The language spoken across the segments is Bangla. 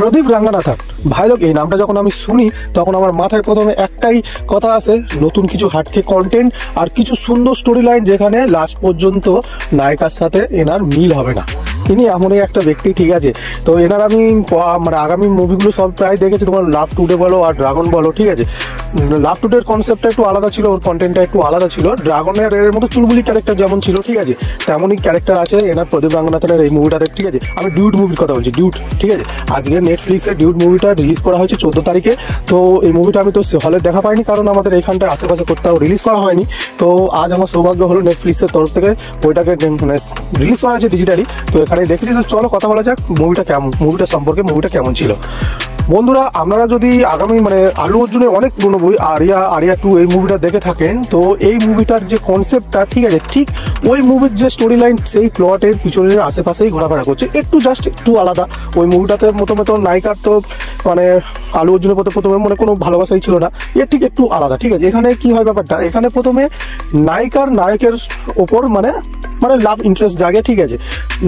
প্রদীপ রাঙ্গানাথন ভাই লোক, এই নামটা যখন আমি শুনি তখন আমার মাথায় প্রথমে একটাই কথা আসে, নতুন কিছু হাটকে কন্টেন্ট আর কিছু সুন্দর স্টোরি লাইন, যেখানে লাস্ট পর্যন্ত নায়িকার সাথে এনার মিল হবে না। ইনি এমনই একটা ব্যক্তি, ঠিক আছে। তো এনার আমি মানে আগামী মুভিগুলো সব প্রায় দেখেছি, তোমার লাভ টুডে বলো আর ড্রাগন বলো, ঠিক আছে। লাভ টুডের কনসেপ্টটা একটু আলাদা ছিল, ওর কন্টেন্টটা একটু আলাদা ছিল। ড্রাগনের এর মতো চুলবুলি ক্যারেক্টার যেমন ছিল, ঠিক আছে, তেমনই ক্যারেক্টার আছে এনার প্রদীপ রাঙ্গানাথনের এই মুভিটাতে, ঠিক আছে। আমি ডিউড মুভির কথা বলছি, ডিউড, ঠিক আছে। আজকে নেটফ্লিক্সে ডিউড মুভিটা রিলিজ করা হয়েছে 14 তারিখে। তো এই মুভিটা আমি তো হলে দেখা পাইনি, কারণ আমাদের এইখানটায় আশেপাশে কোথাও রিলিজ করা হয়নি। তো আজ আমার সৌভাগ্য হলো নেটফ্লিক্সের তরফ থেকে বইটাকে মানে রিলিজ করা হয়েছে ডিজিটালি। তো এখানে দেখেছি। তো চলো কথা বলা যাক মুভিটা কেমন, মুভিটা সম্পর্কে, মুভিটা কেমন ছিল। বন্ধুরা, আপনারা যদি আগামী মানে আল্লু অর্জুনের অনেক পুরনো বই আরিয়া 2 এই মুভিটা দেখে থাকেন, তো এই মুভিটার যে কনসেপ্টটা, ঠিক আছে, ঠিক ওই মুভির যে স্টোরি লাইন সেই প্লটের পিছনে আশেপাশেই ঘোরাফেরা করছে, জাস্ট একটু আলাদা। ওই মুভিটাতে মতো নায়িকার তো মানে আল্লু অর্জুনের প্রথমে মনে কোনো ভালোবাসাই ছিল না, এর ঠিক একটু আলাদা, ঠিক আছে। এখানে কি হয় ব্যাপারটা, এখানে প্রথমে নায়কের ওপর মানে লাভ ইন্টারেস্ট জাগে, ঠিক আছে।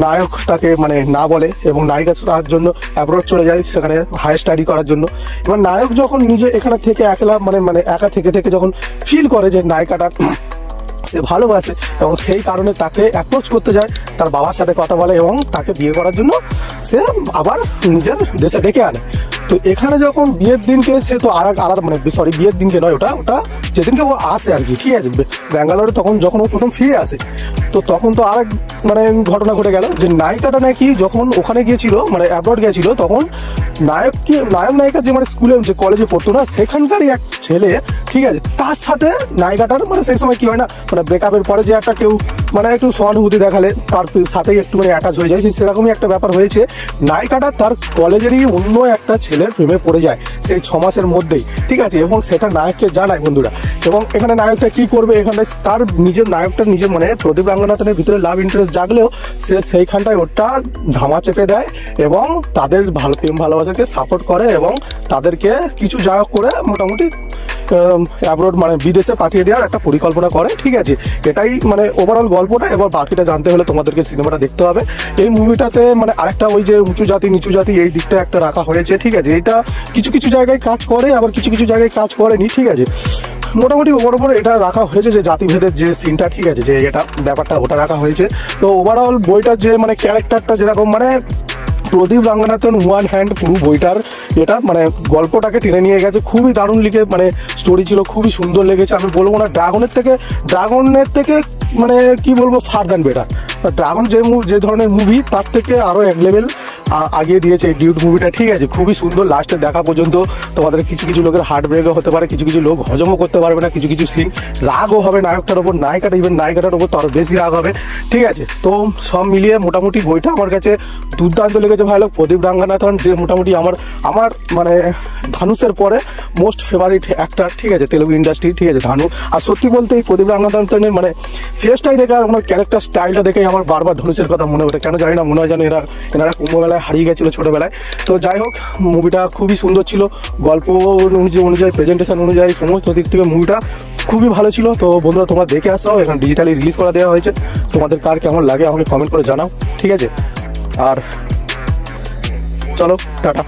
নায়ক তাকে মানে না বলে এবং নায়িকা তার জন্য অ্যাব্রড চলে যায় সেখানে হায়ার স্টাডি করার জন্য। এবার নায়ক যখন নিজে এখানে থেকে একলা মানে একা থেকে যখন ফিল করে যে নায়িকাটার সে ভালোবাসে এবং সেই কারণে তাকে অ্যাপ্রোচ করতে যায়, তার বাবার সাথে কথা বলে এবং তাকে বিয়ে করার জন্য সে আবার নিজের দেশে ডেকে আনে। তো এখানে যখন বিয়ের দিনকে সে তো আলাদা মানে বিয়ের দিনকে নয়, ওটা যেদিনকে ও আসে আর কি, ঠিক আছে, ব্যাঙ্গালোরে যখন ও প্রথম ফিরে আসে, তো তখন তো আরেক মানে ঘটনা ঘটে গেল যে নায়িকাটা নাকি যখন ওখানে গিয়েছিল মানে অ্যাব্রড গিয়েছিল, তখন নায়িকা যে মানে স্কুলে যে কলেজে পড়তো না, সেখানকারই এক ছেলে, ঠিক আছে, তার সাথে নায়িকাটার মানে সেই সময় কি হয় না, মানে ব্রেকআপের পরে যে একটা কেউ মানে একটু সহানুভূতি দেখালে তার সাথেই একটু মানে অ্যাটাচ হয়ে যায়, সেরকমই একটা ব্যাপার হয়েছে। নায়িকাটা তার কলেজেরই অন্য একটা ছেলের প্রেমে পড়ে যায় সেই 6 মাসের মধ্যেই, ঠিক আছে, এবং সেটা নায়ককে জানায় বন্ধুরা। এবং এখানে নায়কটা কি করবে, এখানে তার নায়কটার নিজের মানে প্রদীপ রাঙ্গানাথনের ভিতরে লাভ ইন্টারেস্ট জাগলেও সে সেইখানটায় ওটা ধামা চেপে দেয় এবং তাদের প্রেম ভালোবাসাকে সাপোর্ট করে এবং তাদেরকে কিছু যা করে মোটামুটি অ্যাব্রড মানে বিদেশে পাঠিয়ে দেওয়ার একটা পরিকল্পনা করে, ঠিক আছে। এটাই মানে ওভারঅল গল্পটা। এবার বাকিটা জানতে হলে তোমাদেরকে সিনেমাটা দেখতে হবে। এই মুভিটাতে মানে আরেকটা ওই যে উঁচু জাতি নিচু জাতি এই দিকটা একটা রাখা হয়েছে, ঠিক আছে। এটা কিছু জায়গায় কাজ করে, আবার কিছু জায়গায় কাজ করেনি, ঠিক আছে। মোটামুটি ওপর এটা রাখা হয়েছে যে জাতিভেদের যে সিনটা, ঠিক আছে, যে এটা ব্যাপারটা ওটা রাখা হয়েছে। তো ওভারঅল বইটার যে মানে ক্যারেক্টারটা যেরকম মানে প্রদীপ রাঙ্গানাথন ওয়ান হ্যান্ড পুরো বইটার এটা মানে গল্পটাকে টেনে নিয়ে গেছে, খুবই দারুণ লিখে মানে স্টোরি ছিল, খুবই সুন্দর লেগেছে। আমি বলবো না ড্রাগনের থেকে মানে কি বলবো, ফার দ্যান বেটার। ড্রাগন যে ধরনের মুভি তার থেকে আরও এক লেভেল আগিয়ে দিয়েছে এই ডিউড মুভিটা, ঠিক আছে। খুবই সুন্দর, লাস্টে দেখা পর্যন্ত তোমাদের কিছু লোকের হার্ট ব্রেকও হতে পারে, কিছু লোক হজমও করতে পারবে না, কিছু সিন রাগও হবে নায়কটার ওপর, নায়িকাটার ওপর তো আরও বেশি রাগ হবে, ঠিক আছে। তো সব মিলিয়ে মোটামুটি বইটা আমার কাছে দুর্দান্ত লেগেছে ভালো। প্রদীপ রাঙ্গানাথন যে মোটামুটি আমার মানে ধানুষের পরে মোস্ট ফেভারিট অ্যাক্টার, ঠিক আছে, তেলুগু ইন্ডাস্ট্রি, ঠিক আছে, ধানু। আর সত্যি বলতে এই প্রদীপ রাঙ্গানাথনের মানে ফেসটাই দেখে আর ওনার ক্যারেক্টার স্টাইলটা দেখেই আমার বারবার ধনুষের কথা মনে ওঠে, কেন জানি না, মনে হয় যেন এনারা কুম্ভমেলায় হারিয়ে গেছিলো ছোটোবেলায়। তো যাই হোক, মুভিটা খুবই সুন্দর ছিল, গল্প অনুযায়ী প্রেজেন্টেশন অনুযায়ী সমস্ত দিক থেকে মুভিটা খুবই ভালো ছিল। তো বন্ধুরা, তোমরা দেখে আসো, এখন ডিজিটালি রিলিজ করা দেওয়া হয়েছে। তোমাদের কার কেমন লাগে আমাকে কমেন্ট করে জানাও, ঠিক আছে। আর চলো, টাটা।